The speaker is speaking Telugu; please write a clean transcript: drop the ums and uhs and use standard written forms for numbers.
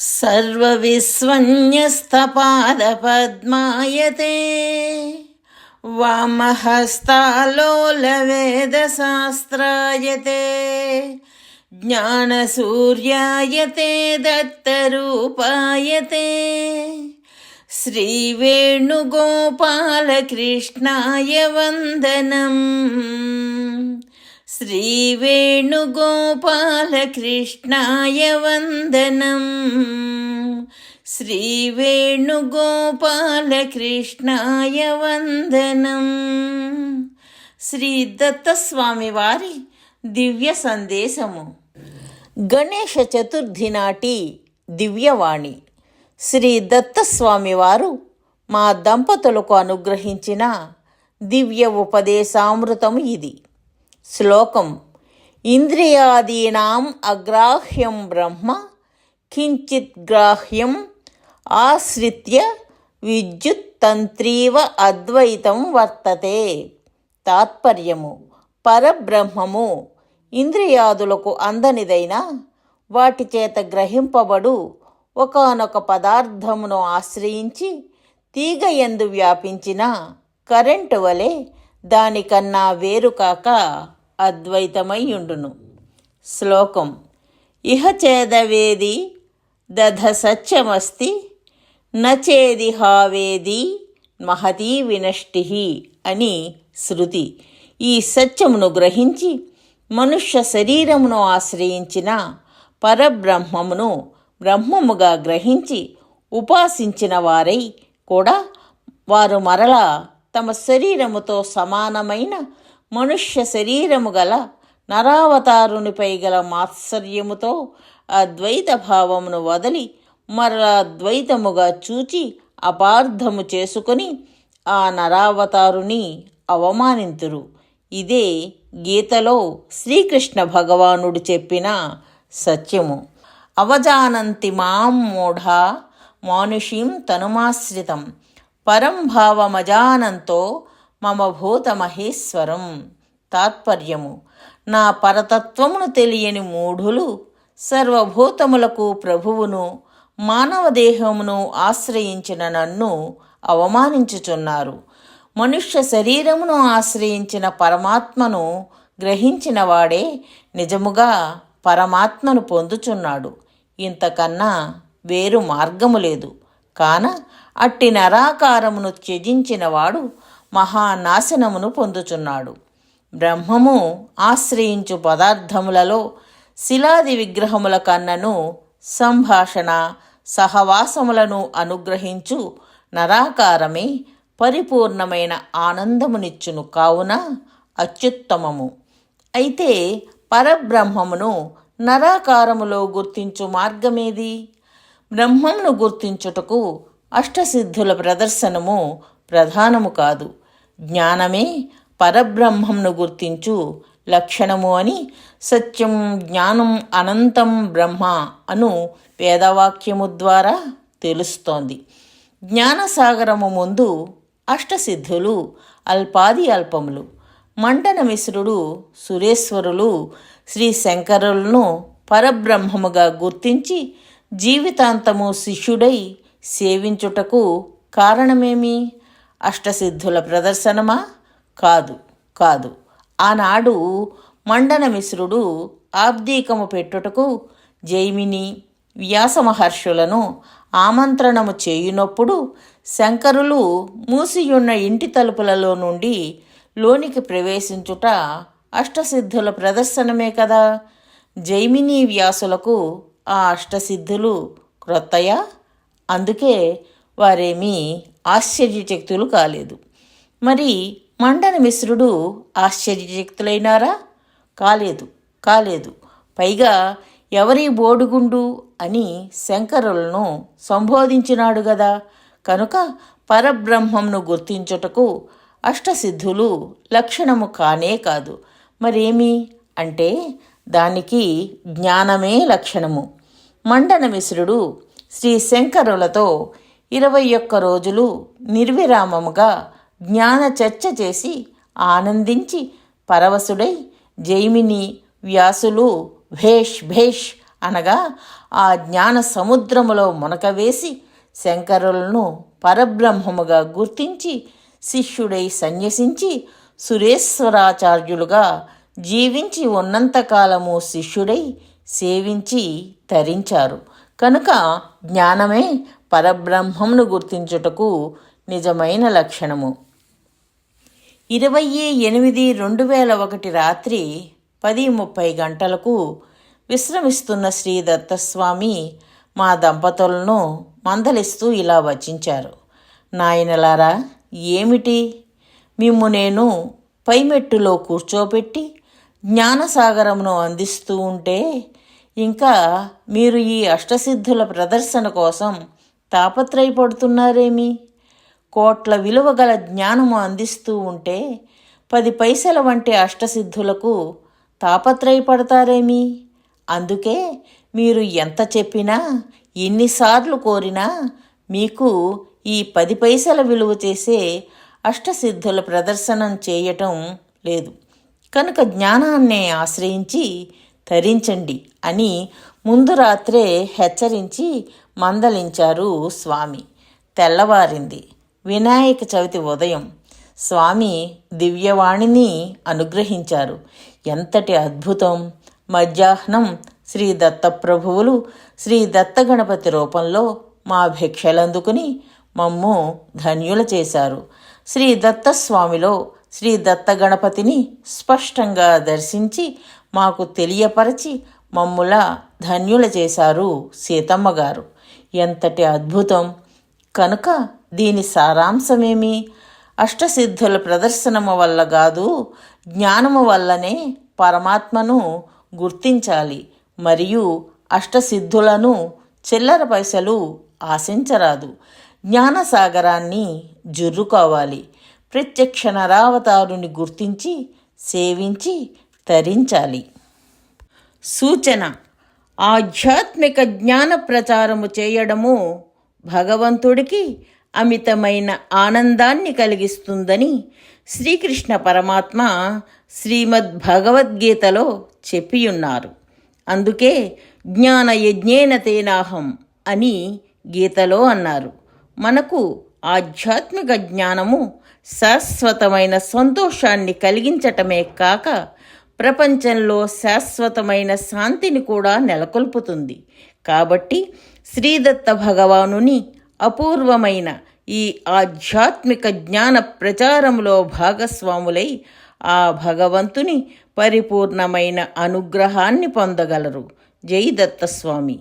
सर्वविस्वन्यस्तपादपद्मायते वामहस्तालोलवेदशास्त्रायते ज्ञानसूर्यायते दत्तरूपायते श्रीवेणुगोपालकृष्णाय वन्दनम् श्रीवेणुगोपालकृष्णाय वन्दनम् श्रीवेणुगोपालकृष्णाय वन्दनम् శ్రీ దత్తస్వామి వారి దివ్య సందేశము. గణేష చతుర్థి నాటి దివ్యవాణి. శ్రీ దత్తస్వామి వారు మా దంపతులకు అనుగ్రహించిన దివ్య ఉపదేశామృతము ఇది. శ్లోకం: ఇంద్రియాదీనాం అగ్రాహ్యం బ్రహ్మ కించిత్ గ్రాహ్యం ఆశ్రిత్య విద్యుత్తంత్రీవ అద్వైతం వర్తతే. తాత్పర్యము: పరబ్రహ్మము ఇంద్రియాదులకు అందనిదైన వాటి చేత గ్రహింపబడు ఒకానొక పదార్థమును ఆశ్రయించి తీగయందు వ్యాపించిన కరెంటు వలె దానికన్నా వేరుకాక అద్వైతమయ్యుండును. శ్లోకం: ఇహ చేదవేది దధ సత్యమస్తి నచేది హావేది మహతీ వినష్టి అని శృతి. ఈ సత్యమును గ్రహించి మనుష్య శరీరమును ఆశ్రయించిన పరబ్రహ్మమును బ్రహ్మముగా గ్రహించి ఉపాసించిన వారై కూడా వారు మరలా తమ శరీరముతో సమానమైన మనుష్య శరీరము గల నరావతారునిపై గల మాత్సర్యముతో అద్వైత భావమును వదలి మరలా ద్వైతముగా చూచి అపార్థము చేసుకొని ఆ నరావతారుని అవమానింతురు. ఇదే గీతలో శ్రీకృష్ణ భగవానుడు చెప్పిన సత్యము. అవజానంతి మాం మూఢా మానుషీం తనుమాశ్రితం పరం భావమజానంతో మమ భూతమహేశ్వరం. తాత్పర్యము: నా పరతత్వమును తెలియని మూఢులు సర్వభూతములకు ప్రభువును మానవ దేహమును ఆశ్రయించిన నన్ను అవమానించుచున్నారు. మనుష్య శరీరమును ఆశ్రయించిన పరమాత్మను గ్రహించిన వాడే నిజముగా పరమాత్మను పొందుచున్నాడు. ఇంతకన్నా వేరు మార్గము లేదు. కాన అట్టి నరాకారమును త్యజించినవాడు మహానాశనమును పొందుచున్నాడు. బ్రహ్మము ఆశ్రయించు పదార్థములలో శిలాది విగ్రహముల కన్నను సంభాషణ సహవాసములను అనుగ్రహించు నరాకారమే పరిపూర్ణమైన ఆనందమునిచ్చును. కావున అత్యుత్తమము. అయితే పరబ్రహ్మమును నరాకారములో గుర్తించు మార్గమేది? బ్రహ్మమును గుర్తించుటకు అష్టసిద్ధుల ప్రదర్శనము ప్రధానము కాదు. జ్ఞానమే పరబ్రహ్మమును గుర్తించు లక్షణము అని సత్యం జ్ఞానం అనంతం బ్రహ్మ అను వేదవాక్యము ద్వారా తెలుస్తోంది. జ్ఞానసాగరము ముందు అష్టసిద్ధులు అల్పాది అల్పములు. మండన మిశ్రుడు, సురేశ్వరులు, శ్రీ శంకరులను పరబ్రహ్మముగా గుర్తించి జీవితాంతము శిష్యుడై సేవించుటకు కారణమేమి? అష్టసిద్ధుల ప్రదర్శనమా? కాదు కాదు. ఆనాడు మండన మిశ్రుడు ఆబ్దీకము పెట్టుటకు జైమిని వ్యాస మహర్షులను ఆమంత్రణము చేయునప్పుడు శంకరులు మూసియున్న ఇంటి తలుపులలో నుండి లోనికి ప్రవేశించుట అష్టసిద్ధుల ప్రదర్శనమే కదా. జైమిని వ్యాసులకు ఆ అష్టసిద్ధులు క్రొత్తయా? అందుకే వారేమీ ఆశ్చర్యచకితులు కాలేదు. మరి మండన మిశ్రుడు ఆశ్చర్యచకితులైనారా? కాలేదు. పైగా ఎవరి బోడుగుండు అని శంకరులను సంబోధించినాడు గదా. కనుక పరబ్రహ్మంను గుర్తించుటకు అష్టసిద్ధులు లక్షణము కానే కాదు. మరేమి అంటే దానికి జ్ఞానమే లక్షణము. మండన మిశ్రుడు శ్రీ శంకరులతో 21 రోజులు నిర్విరామముగా జ్ఞాన చర్చ చేసి ఆనందించి పరవశుడై జైమిని వ్యాసులు భేష్ భేష్ అనగా ఆ జ్ఞాన సముద్రములో మునకవేసి శంకరులను పరబ్రహ్మముగా గుర్తించి శిష్యుడై సన్యసించి సురేశ్వరాచార్యులుగా జీవించి ఉన్నంతకాలము శిష్యుడై సేవించి తరించారు. కనుక జ్ఞానమే పరబ్రహ్మమును గుర్తించుటకు నిజమైన లక్షణము. 28/8/2001 రాత్రి 10:30 గంటలకు విశ్రమిస్తున్న శ్రీ దత్తస్వామి మా దంపతులను మందలిస్తూ ఇలా వచించారు. నాయనలారా, ఏమిటి? మిమ్ము నేను పైమెట్టులో కూర్చోపెట్టి జ్ఞానసాగరమును అందిస్తూ ఉంటే ఇంకా మీరు ఈ అష్టసిద్ధుల ప్రదర్శన కోసం తాపత్రయపడుతున్నారేమి? కోట్ల విలువ గల జ్ఞానము అందిస్తూ ఉంటే 10 పైసల వంటి అష్టసిద్ధులకు తాపత్రయపడతారేమి? అందుకే మీరు ఎంత చెప్పినా ఎన్నిసార్లు కోరినా మీకు ఈ 10 పైసల విలువ చేసే అష్టసిద్ధుల ప్రదర్శనం చేయటం లేదు. కనుక జ్ఞానాన్నే ఆశ్రయించి తరించండి అని ముందు రాత్రే హెచ్చరించి మందలించారు స్వామి. తెల్లవారింది. వినాయక చవితి ఉదయం. స్వామి దివ్యవాణిని అనుగ్రహించారు. ఎంతటి అద్భుతం! మధ్యాహ్నం శ్రీ దత్తప్రభువులు శ్రీ దత్తగణపతి రూపంలో మా భిక్షలందుకుని మమ్ము ధన్యుల చేశారు. శ్రీ దత్తస్వామిలో శ్రీ దత్తగణపతిని స్పష్టంగా దర్శించి మాకు తెలియపరచి మమ్ముల ధన్యుల చేశారు సీతమ్మ గారు. ఎంతటి అద్భుతం! కనుక దీని సారాంశమేమి? అష్టసిద్ధుల ప్రదర్శనము వల్ల కాదు, జ్ఞానము వల్లనే పరమాత్మను గుర్తించాలి. మరియు అష్టసిద్ధులను చిల్లర పైసలు ఆశించరాదు. జ్ఞానసాగరాన్ని జుర్రుకోవాలి. ప్రత్యక్ష నరావతారుని గుర్తించి సేవించి తరించాలి. సూచన: ఆధ్యాత్మిక జ్ఞాన ప్రచారము చేయడము భగవంతుడికి అమితమైన ఆనందాన్ని కలిగిస్తుందని శ్రీకృష్ణ పరమాత్మ శ్రీమద్ భగవద్గీతలో చెప్పియున్నారు. అందుకే జ్ఞానయజ్ఞేన తేనాహం అని గీతలో అన్నారు. మనకు ఆధ్యాత్మిక జ్ఞానము శాశ్వతమైన సంతోషాన్ని కలిగించటమే కాక ప్రపంచంలో శాశ్వతమైన శాంతిని కూడా నెలకొల్పుతుంది. కాబట్టి శ్రీదత్త భగవానుని అపూర్వమైన ఈ ఆధ్యాత్మిక జ్ఞాన ప్రచారంలో భాగస్వాములై ఆ భగవంతుని పరిపూర్ణమైన అనుగ్రహాన్ని పొందగలరు. జై దత్తస్వామి.